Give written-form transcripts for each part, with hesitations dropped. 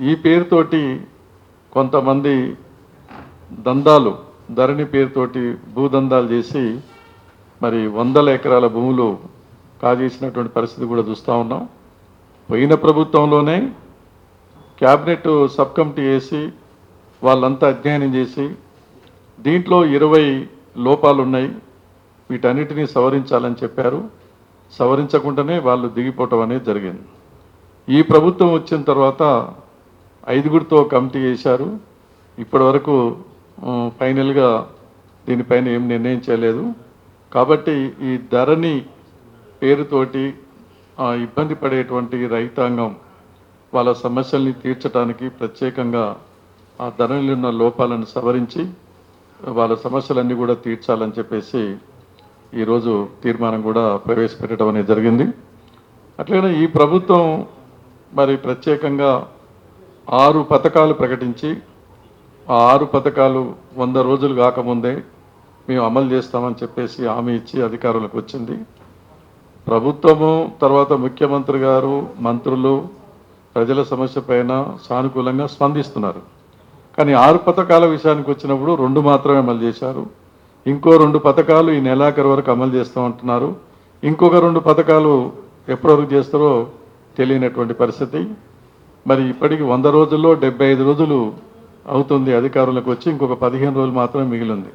ఈ పేరుతోటి కొంతమంది దందాలు ధరణి పేరుతోటి భూదందాలు చేసి మరి వందల ఎకరాల భూములు కాజేసినటువంటి పరిస్థితి కూడా చూస్తూ ఉన్నాం. పోయిన ప్రభుత్వంలోనే క్యాబినెట్ సబ్ కమిటీ వేసి వాళ్ళంతా అధ్యయనం చేసి దీంట్లో 20 లోపాలు ఉన్నాయి, వీటన్నిటినీ సవరించాలని చెప్పారు. సవరించకుండానే వాళ్ళు దిగిపోవటం అనేది జరిగింది. ఈ ప్రభుత్వం వచ్చిన తర్వాత 5గురితో కమిటీ వేశారు. ఇప్పటి వరకు ఫైనల్గా దీనిపైన ఏం నిర్ణయం చేయలేదు. కాబట్టి ఈ ధరణి పేరుతోటి ఇబ్బంది పడేటువంటి రైతాంగం వాళ్ళ సమస్యల్ని తీర్చడానికి ప్రత్యేకంగా ఆ ధరణిలో ఉన్న లోపాలను సవరించి వాళ్ళ సమస్యలన్నీ కూడా తీర్చాలని చెప్పేసి ఈరోజు తీర్మానం కూడా ప్రవేశపెట్టడం అనేది జరిగింది. అట్లనే ఈ ప్రభుత్వం మరి ప్రత్యేకంగా 6 పథకాలు ప్రకటించి ఆ 6 పథకాలు 100 రోజులు కాకముందే మేము అమలు చేస్తామని చెప్పేసి హామీ ఇచ్చి అధికారులకు వచ్చింది. ప్రభుత్వము తర్వాత ముఖ్యమంత్రి గారు మంత్రులు ప్రజల సమస్య పైన సానుకూలంగా స్పందిస్తున్నారు. కానీ 6 పథకాల విషయానికి వచ్చినప్పుడు 2 మాత్రమే అమలు చేశారు. ఇంకో 2 పథకాలు ఈ నెలాఖరు వరకు అమలు చేస్తామంటున్నారు. ఇంకొక 2 పథకాలు ఎప్పటి వరకు చేస్తారో తెలియనటువంటి పరిస్థితి. మరి ఇప్పటికి 100 రోజుల్లో 75 రోజులు అవుతుంది అధికారులకు వచ్చి, ఇంకొక 15 రోజులు మాత్రమే మిగిలింది.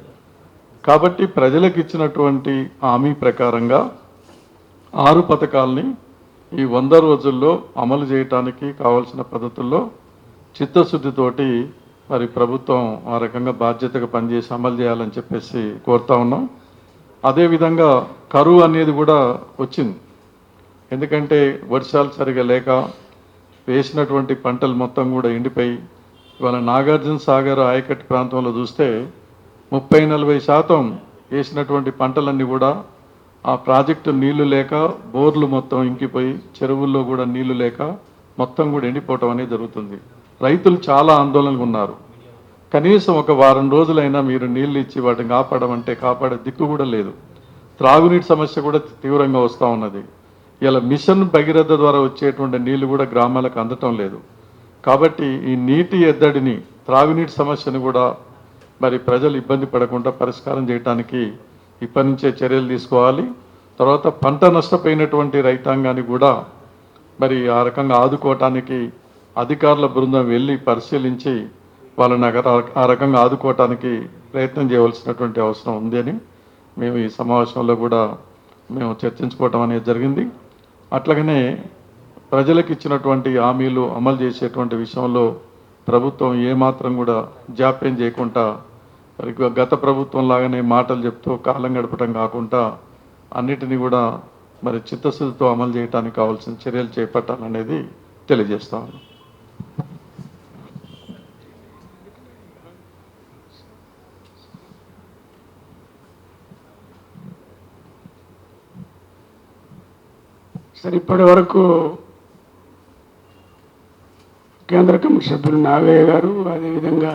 కాబట్టి ప్రజలకు ఇచ్చినటువంటి హామీ ప్రకారంగా 6 పథకాలని ఈ 100 రోజుల్లో అమలు చేయడానికి కావాల్సిన పద్ధతుల్లో చిత్తశుద్ధితోటి మరి ప్రభుత్వం ఆ రకంగా బాధ్యతగా పనిచేసి అమలు చేయాలని చెప్పేసి కోరుతా ఉన్నాం. అదేవిధంగా కరువు అనేది కూడా వచ్చింది. ఎందుకంటే వర్షాలు సరిగా లేక వేసినటువంటి పంటలు మొత్తం కూడా ఎండిపోయి ఇవాళ నాగార్జున సాగర్ ఆయకట్టు ప్రాంతంలో చూస్తే 30-40% వేసినటువంటి పంటలన్నీ కూడా ఆ ప్రాజెక్టు నీళ్లు లేక బోర్లు మొత్తం ఇంకిపోయి చెరువుల్లో కూడా నీళ్లు లేక మొత్తం కూడా ఎండిపోవటం అనేది జరుగుతుంది. రైతులు చాలా ఆందోళనగా ఉన్నారు. కనీసం ఒక వారం రోజులైనా మీరు నీళ్లు ఇచ్చి వాటిని కాపాడమంటే కాపాడే దిక్కు కూడా లేదు. త్రాగునీటి సమస్య కూడా తీవ్రంగా వస్తూ ఉన్నది. ఇలా మిషన్ భగీరథ ద్వారా వచ్చేటువంటి నీళ్లు కూడా గ్రామాలకు అందటం లేదు. కాబట్టి ఈ నీటి ఎద్దడిని త్రాగునీటి సమస్యను కూడా మరి ప్రజలు ఇబ్బంది పడకుండా పరిష్కారం చేయడానికి ఇప్పటి నుంచే చర్యలు తీసుకోవాలి. తర్వాత పంట నష్టపోయినటువంటి రైతాంగాన్ని కూడా మరి ఆ రకంగా ఆదుకోవటానికి అధికారుల బృందం వెళ్ళి పరిశీలించి వాళ్ళని ఆ రకంగా ఆదుకోవటానికి ప్రయత్నం చేయవలసినటువంటి అవసరం ఉంది అని మేము ఈ సమావేశంలో కూడా మేము చర్చించుకోవటం అనేది జరిగింది. అట్లాగనే ప్రజలకు ఇచ్చినటువంటి హామీలు అమలు చేసేటువంటి విషయంలో ప్రభుత్వం ఏమాత్రం కూడా జాప్యం చేయకుండా మరి గత ప్రభుత్వం లాగానే మాటలు చెప్తూ కాలం గడపడం కాకుండా అన్నిటినీ కూడా మరి చిత్తశుద్ధితో అమలు చేయడానికి కావాల్సిన చర్యలు చేపట్టాలనేది తెలియజేస్తాను. సరే, ఇప్పటి వరకు కేంద్ర కమిటీ సభ్యులు నాగయ్య గారు, అదేవిధంగా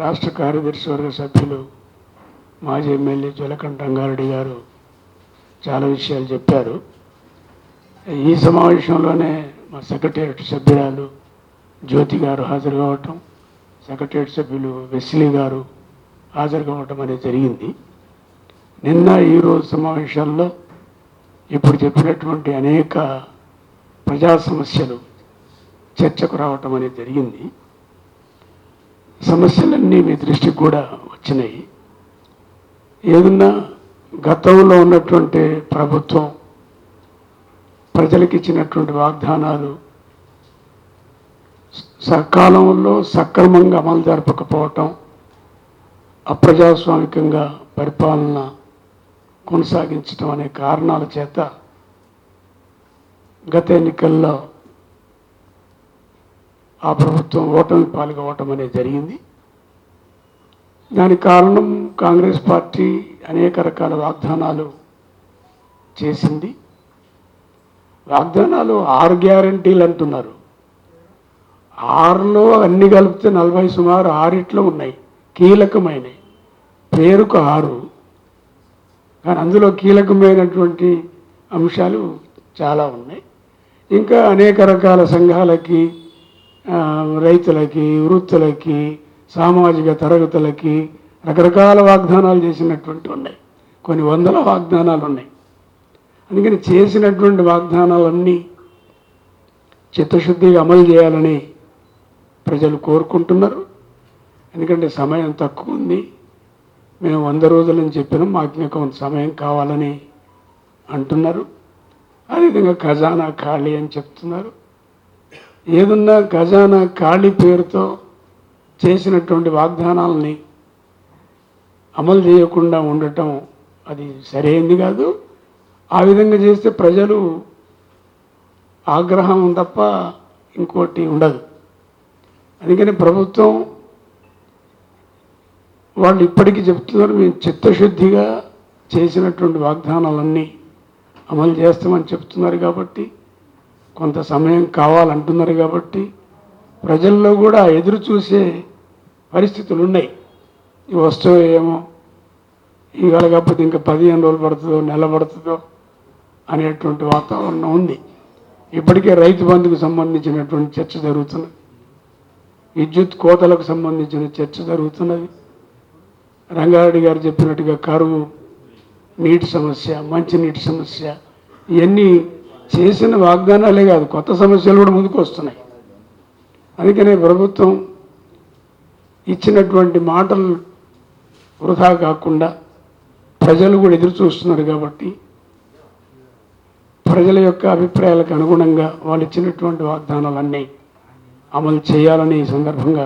రాష్ట్ర కార్యదర్శి వర్గ సభ్యులు మాజీ ఎమ్మెల్యే జలకంఠ రంగారెడ్డి గారు చాలా విషయాలు చెప్పారు. ఈ సమావేశంలోనే మా సెక్రటేరియట్ సభ్యురాలు జ్యోతి గారు హాజరు కావటం, సెక్రటేరియట్ సభ్యులు వెస్లీ గారు హాజరు కావటం అనేది జరిగింది. నిన్న ఈరోజు సమావేశాల్లో ఇప్పుడు చెప్పినటువంటి అనేక ప్రజా సమస్యలు చర్చకు రావటం అనేది జరిగింది. సమస్యలన్నీ మీ దృష్టికి కూడా వచ్చినాయి. ఏదన్నా గతంలో ఉన్నటువంటి ప్రభుత్వం ప్రజలకు ఇచ్చినటువంటి వాగ్దానాలు సకాలంలో సక్రమంగా అమలు జరపకపోవటం, అప్రజాస్వామికంగా పరిపాలన కొనసాగించడం అనే కారణాల చేత గత ఎన్నికల్లో ఆ ప్రభుత్వం ఓటమి పాల్గొవటం అనేది జరిగింది. దానికి కారణం కాంగ్రెస్ పార్టీ అనేక రకాల వాగ్దానాలు చేసింది. వాగ్దానాలు 6 గ్యారంటీలు అంటున్నారు. 6లో అన్ని కలిపితే 40 సుమారు 6 ఉన్నాయి కీలకమైనవి. పేరుకు 6, కానీ అందులో కీలకమైనటువంటి అంశాలు చాలా ఉన్నాయి. ఇంకా అనేక రకాల సంఘాలకి రైతులకి, వృత్తులకి, సామాజిక తరగతులకి రకరకాల వాగ్దానాలు చేసినటువంటి ఉన్నాయి. కొన్ని వందల వాగ్దానాలు ఉన్నాయి. అందుకని చేసినటువంటి వాగ్దానాలన్నీ చిత్తశుద్ధిగా అమలు చేయాలని ప్రజలు కోరుకుంటున్నారు. ఎందుకంటే సమయం తక్కువ ఉంది. మేము 100 రోజులని చెప్పినాం, మాకు ఇంకా కొంత సమయం కావాలని అంటున్నారు. అదేవిధంగా ఖజానా ఖాళీ అని చెప్తున్నారు. ఏదున్నా ఖజానా ఖాళీ పేరుతో చేసినటువంటి వాగ్దానాలని అమలు చేయకుండా ఉండటం అది సరైంది కాదు. ఆ విధంగా చేస్తే ప్రజలు ఆగ్రహం తప్ప ఇంకోటి ఉండదు. అందుకని ప్రభుత్వం వాళ్ళు ఇప్పటికీ చెప్తున్నారు, మేము చిత్తశుద్ధిగా చేసినటువంటి వాగ్దానాలన్నీ అమలు చేస్తామని చెప్తున్నారు. కాబట్టి కొంత సమయం కావాలంటున్నారు. కాబట్టి ప్రజల్లో కూడా ఎదురు చూసే పరిస్థితులు ఉన్నాయి. ఇవి వస్తాయేమో, ఇవాళ కాకపోతే ఇంకా 15 రోజులు పడుతుందో, నెల పడుతుందో అనేటువంటి వాతావరణం ఉంది. ఇప్పటికే రైతు బంధుకు సంబంధించినటువంటి చర్చ జరుగుతున్నది. విద్యుత్ కోతలకు సంబంధించిన చర్చ జరుగుతున్నది. రంగారెడ్డి గారు చెప్పినట్టుగా కరువు, నీటి సమస్య, మంచినీటి సమస్య, ఇవన్నీ చేసిన వాగ్దానాలే కాదు, కొత్త సమస్యలు కూడా ముందుకు వస్తున్నాయి. అందుకనే ప్రభుత్వం ఇచ్చినటువంటి మాటలు వృధా కాకుండా ప్రజలు కూడా ఎదురు చూస్తున్నారు. కాబట్టి ప్రజల యొక్క అభిప్రాయాలకు అనుగుణంగా వాళ్ళు ఇచ్చినటువంటి వాగ్దానాలన్నీ అమలు చేయాలని ఈ సందర్భంగా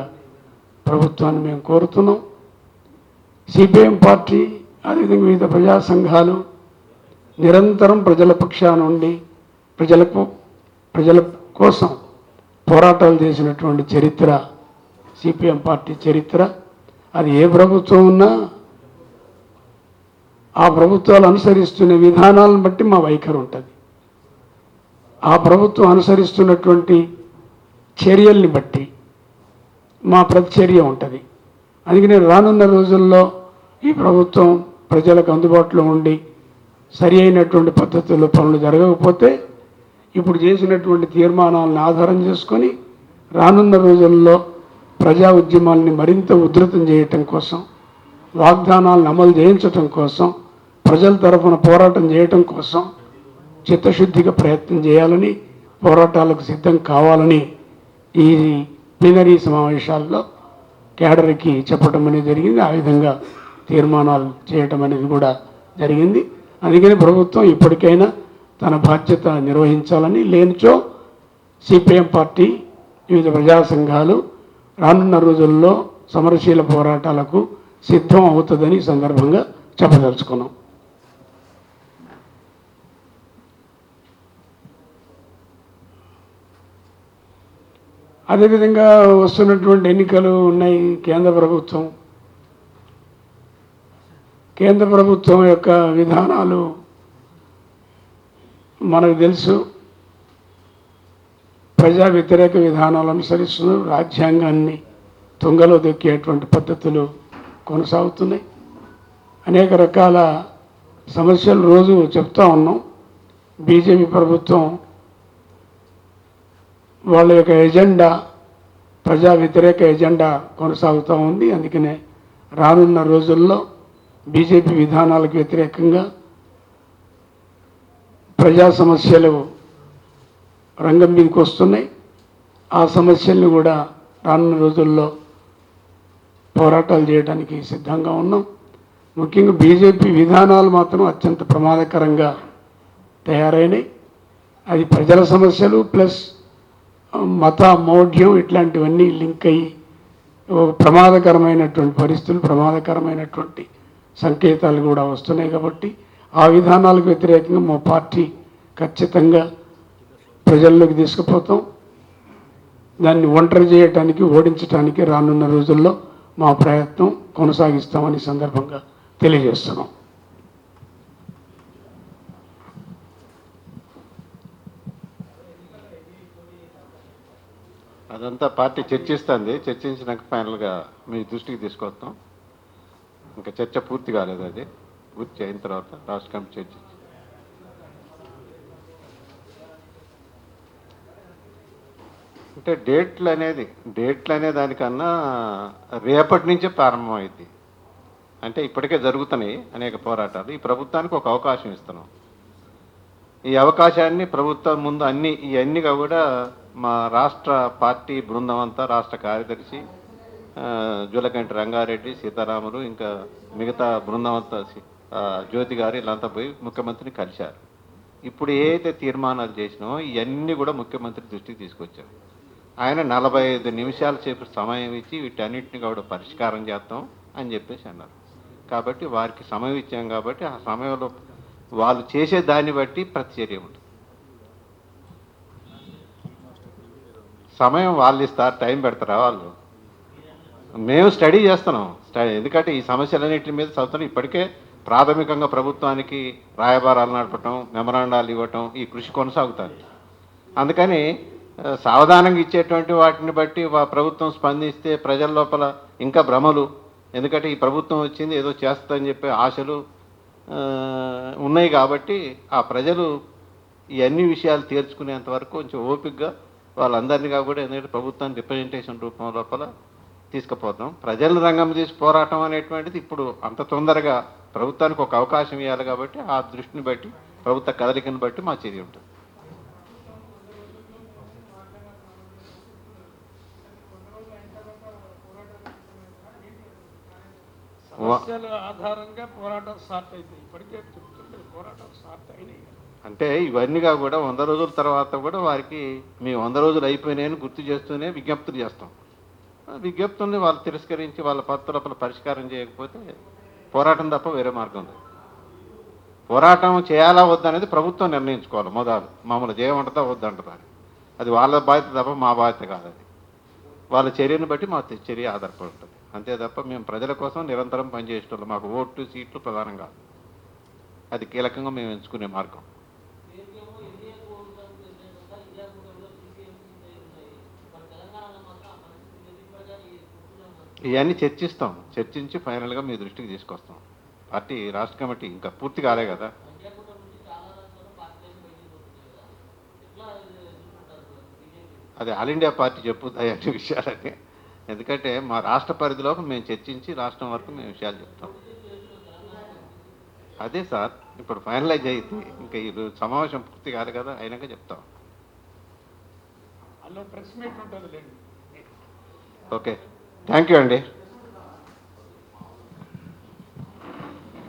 ప్రభుత్వాన్ని మేము కోరుతున్నాం. సిపిఎం పార్టీ అదేవిధంగా వివిధ ప్రజా సంఘాలు నిరంతరం ప్రజల పక్షాన ఉండి ప్రజల కోసం పోరాటాలు చేసినటువంటి చరిత్ర సిపిఎం పార్టీ చరిత్ర. అది ఏ ప్రభుత్వం ఉన్నా ఆ ప్రభుత్వాలు అనుసరిస్తున్న విధానాలను బట్టి మా వైఖరి ఉంటుంది. ఆ ప్రభుత్వం అనుసరిస్తున్నటువంటి చర్యల్ని బట్టి మా ప్రతిచర్య ఉంటుంది. అందుకని రానున్న రోజుల్లో ఈ ప్రభుత్వం ప్రజలకు అందుబాటులో ఉండి సరి అయినటువంటి పద్ధతుల్లో పనులు జరగకపోతే ఇప్పుడు చేసినటువంటి తీర్మానాలను ఆధారం చేసుకొని రానున్న రోజుల్లో ప్రజా ఉద్యమాల్ని మరింత ఉధృతం చేయటం కోసం, వాగ్దానాలను అమలు చేయించటం కోసం, ప్రజల తరఫున పోరాటం చేయటం కోసం చిత్తశుద్ధిగా ప్రయత్నం చేయాలని, పోరాటాలకు సిద్ధం కావాలని ఈ ప్లీనరీ సమావేశాల్లో కేడర్కి చెప్పడం అనేది జరిగింది. ఆ విధంగా తీర్మానాలు చేయటం అనేది కూడా జరిగింది. అందుకని ప్రభుత్వం ఇప్పటికైనా తన బాధ్యత నిర్వహించాలని, లేనిచో సిపిఎం పార్టీ వివిధ ప్రజా సంఘాలు రానున్న రోజుల్లో సమరశీల పోరాటాలకు సిద్ధం అవుతుందని సందర్భంగా చెప్పదలుచుకున్నాం. అదేవిధంగా వస్తున్నటువంటి ఎన్నికలు ఉన్నాయి. కేంద్ర ప్రభుత్వం యొక్క విధానాలు మనకు తెలుసు. ప్రజా వ్యతిరేక విధానాలు అనుసరిస్తున్నారు. రాజ్యాంగాన్ని తుంగలో దొక్కేటువంటి పద్ధతులు కొనసాగుతున్నాయి. అనేక రకాల సమస్యలు రోజు చెప్తా ఉన్నాం. బీజేపీ ప్రభుత్వం వాళ్ళ యొక్క ఎజెండా ప్రజా వ్యతిరేక ఎజెండా కొనసాగుతూ ఉంది. అందుకనే రానున్న రోజుల్లో బీజేపీ విధానాలకు వ్యతిరేకంగా ప్రజా సమస్యలు రంగం మీదకి వస్తున్నాయి. ఆ సమస్యల్ని కూడా రానున్న రోజుల్లో పోరాటాలు చేయడానికి సిద్ధంగా ఉన్నాం. ముఖ్యంగా బీజేపీ విధానాలు మాత్రం అత్యంత ప్రమాదకరంగా తయారైనాయి. అది ప్రజల సమస్యలు ప్లస్ మత మౌఢ్యం ఇట్లాంటివన్నీ లింక్ అయ్యి ప్రమాదకరమైనటువంటి పరిస్థితులు, ప్రమాదకరమైనటువంటి సంకేతాలు కూడా వస్తున్నాయి. కాబట్టి ఆ విధానాలకు వ్యతిరేకంగా మా పార్టీ ఖచ్చితంగా ప్రజల్లోకి తీసుకుపోతాం. దాన్ని ఒంటరి చేయటానికి, ఓడించడానికి రానున్న రోజుల్లో మా ప్రయత్నం కొనసాగిస్తామని సందర్భంగా తెలియజేస్తున్నాం. అదంతా పార్టీ చర్చిస్తుంది. చర్చించినాక ఫైనల్గా మీ దృష్టికి తీసుకొస్తాం. ఇంకా చర్చ పూర్తి కాలేదు. అది పూర్తి అయిన తర్వాత రాష్ట్ర కమిటీ చర్చించి అంటే డేట్లు అనే దానికన్నా రేపటి నుంచే ప్రారంభమైంది. అంటే ఇప్పటికే జరుగుతున్నాయి అనేక పోరాటాలు. ఈ ప్రభుత్వానికి ఒక అవకాశం ఇస్తున్నాం. ఈ అవకాశాన్ని ప్రభుత్వం ముందు ఇవన్నీ కూడా మా రాష్ట్ర పార్టీ బృందం అంతా, రాష్ట్ర కార్యదర్శి జూలకంటి రంగారెడ్డి, సీతారాములు, ఇంకా మిగతా బృందం అంతా, జ్యోతి గారు, వీళ్ళంతా పోయి ముఖ్యమంత్రిని కలిశారు. ఇప్పుడు ఏదైతే తీర్మానాలు చేసినామో ఇవన్నీ కూడా ముఖ్యమంత్రి దృష్టికి తీసుకొచ్చారు. ఆయన 45 నిమిషాల సేపు సమయం ఇచ్చి వీటన్నిటిని కూడా పరిష్కారం చేస్తాం అని చెప్పేసి అన్నారు. కాబట్టి వారికి సమయం ఇచ్చాం కాబట్టి ఆ సమయంలో వాళ్ళు చేసే దాన్ని బట్టి ప్రతిచర్య ఉంటుంది. సమయం వాళ్ళు ఇస్తారు, టైం పెడతారా వాళ్ళు? మేము స్టడీ చేస్తున్నాం. ఎందుకంటే ఈ సమస్యలన్నింటి మీద చదువుతున్నాం. ఇప్పటికే ప్రాథమికంగా ప్రభుత్వానికి రాయబారాలు నడపటం, మెమరాండాలు ఇవ్వటం, ఈ కృషి కొనసాగుతుంది. అందుకని సావధానంగా ఇచ్చేటువంటి వాటిని బట్టి ప్రభుత్వం స్పందిస్తే ప్రజల లోపల ఇంకా భ్రమలు, ఎందుకంటే ఈ ప్రభుత్వం వచ్చింది ఏదో చేస్తుందని చెప్పే ఆశలు ఉన్నాయి. కాబట్టి ఆ ప్రజలు ఈ అన్ని విషయాలు తీర్చుకునేంత వరకు కొంచెం ఓపికగా వాళ్ళందరినీ కూడా, ఎందుకంటే ప్రభుత్వాన్ని రిప్రజెంటేషన్ రూపం లోపల తీసుకుపోతాం. ప్రజల రంగం తీసి పోరాటం అనేటువంటిది ఇప్పుడు అంత తొందరగా ప్రభుత్వానికి ఒక అవకాశం ఇవ్వాలి. కాబట్టి ఆ దృష్టిని బట్టి, ప్రభుత్వ కదలికను బట్టి మా చర్య ఉంటుంది. సమస్యల ఆధారంగా పోరాటం స్టార్ట్ అవుతాయి. ఇప్పటికే చెప్తుంటే పోరాటం స్టార్ట్ అయినాయి. అంటే ఇవన్నీగా కూడా 100 రోజుల తర్వాత కూడా వారికి మేము 100 రోజులు అయిపోయినాయని గుర్తు చేస్తూనే విజ్ఞప్తులు చేస్తాం. విజ్ఞప్తుల్ని వాళ్ళు తిరస్కరించి వాళ్ళ పత్రాల పరిష్కారం చేయకపోతే పోరాటం తప్ప వేరే మార్గం లేదు. పోరాటం చేయాలా వద్దనేది ప్రభుత్వం నిర్ణయించుకోవాలి. మొదలు మమ్మల్ని చేయమంటుందా వద్దంటుందా, అది వాళ్ళ బాధ్యత తప్ప మా బాధ్యత కాదు. అది వాళ్ళ చర్యను బట్టి మా చర్య ఆధారపడి ఉంటుంది. అంతే తప్ప మేము ప్రజల కోసం నిరంతరం పనిచేసేటోళ్ళం. మాకు ఓట్లు, సీట్లు ప్రధానం కాదు. అది కీలకంగా మేము ఎంచుకునే మార్గం. ఇవన్నీ చర్చించి ఫైనల్గా మీ దృష్టికి తీసుకొస్తాం. పార్టీ రాష్ట్ర కమిటీ ఇంకా పూర్తి కాలే కదా. అది ఆల్ ఇండియా పార్టీ చెప్పుతాయి అన్ని విషయాలన్నీ. ఎందుకంటే మా రాష్ట్ర పరిధిలో మేము చర్చించి రాష్ట్రం వరకు మేము విషయాలు చెప్తాం. అదే సార్ ఇప్పుడు ఫైనలైజ్ అయితే ఇంకా ఈ సమావేశం పూర్తి కాదు కదా, అయినాక చెప్తాం. ప్రెస్ మీట్ ఉంటుంది. ఓకే, థ్యాంక్ యూ అండి.